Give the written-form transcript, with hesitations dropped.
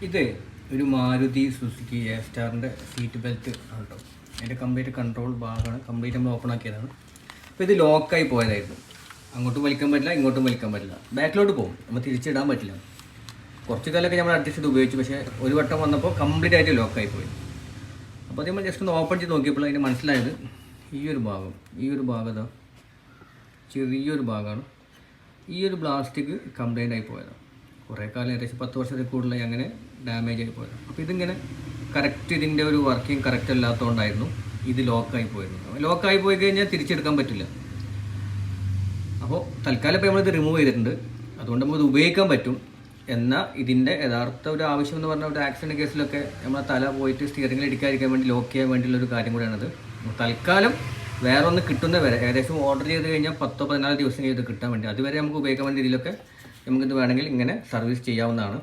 ഇത് ഒരു Maruti Suzuki A സ്റ്റാറിൻ്റെ സീറ്റ് ബെൽറ്റ് ആണ് കേട്ടോ. അതിൻ്റെ കംപ്ലീറ്റ് കൺട്രോൾ ഭാഗമാണ്, കംപ്ലീറ്റ് നമ്മൾ ഓപ്പൺ ആക്കിയതാണ്. അപ്പോൾ ഇത് ലോക്കായി പോയതായിരുന്നു. അങ്ങോട്ടും വലിക്കാൻ പറ്റില്ല, ഇങ്ങോട്ടും വലിക്കാൻ പറ്റില്ല. ബാക്കിലോട്ട് പോകും, നമ്മൾ തിരിച്ചിടാൻ പറ്റില്ല. കുറച്ച് കാലമൊക്കെ നമ്മൾ അഡ്ജസ്റ്റ് ചെയ്ത് ഉപയോഗിച്ചു, പക്ഷേ ഒരു വട്ടം വന്നപ്പോൾ കംപ്ലീറ്റ് ആയിട്ട് ലോക്കായി പോയി. അപ്പോൾ നമ്മൾ ജസ്റ്റ് ഒന്ന് ഓപ്പൺ ചെയ്ത് നോക്കിയപ്പോൾ അതിന് മനസ്സിലായത് ഈ ഒരു ഭാഗത ചെറിയൊരു ഭാഗമാണ്. ഈ ഒരു പ്ലാസ്റ്റിക് കംപ്ലൈൻ്റ് ആയി പോയതാണ്. കുറേ കാലം ഏകദേശം 10 വർഷത്തിൽ കൂടുതലായി അങ്ങനെ ഡാമേജ് ആയി പോയത്. അപ്പോൾ ഇതിങ്ങനെ കറക്റ്റ് ഇതിൻ്റെ ഒരു വർക്കിംഗ് കറക്റ്റ് അല്ലാത്തതുകൊണ്ടായിരുന്നു ഇത് ലോക്കായി പോയിരുന്നു. ലോക്കായി പോയി കഴിഞ്ഞാൽ തിരിച്ചെടുക്കാൻ പറ്റില്ല. അപ്പോൾ തൽക്കാലം ഇപ്പോൾ നമ്മളിത് റിമൂവ് ചെയ്തിട്ടുണ്ട്, അതുകൊണ്ട് നമുക്കിത് ഉപയോഗിക്കാൻ പറ്റും. എന്നാൽ ഇതിൻ്റെ യഥാർത്ഥ ഒരു ആവശ്യം എന്ന് പറഞ്ഞാൽ ഒരു ആക്സിഡൻറ്റ് കേസിലൊക്കെ നമ്മളെ തല പോയിട്ട് സ്റ്റിയറിംഗിൽ ഇടിക്കാതിരിക്കാൻ വേണ്ടി ലോക്ക് ചെയ്യാൻ വേണ്ടിയുള്ളൊരു കാര്യം കൂടിയാണത്. തൽക്കാലം വേറെ ഒന്ന് കിട്ടുന്ന വരെ ഏകദേശം ഓർഡർ ചെയ്ത് കഴിഞ്ഞാൽ 10-14 ദിവസം ഇത് കിട്ടാൻ വേണ്ടി, അതുവരെ നമുക്ക് ഉപയോഗിക്കാൻ വേണ്ടി രീതിയിലൊക്കെ നമുക്കിത് വേണമെങ്കിൽ ഇങ്ങനെ സർവീസ് ചെയ്യാവുന്നതാണ്.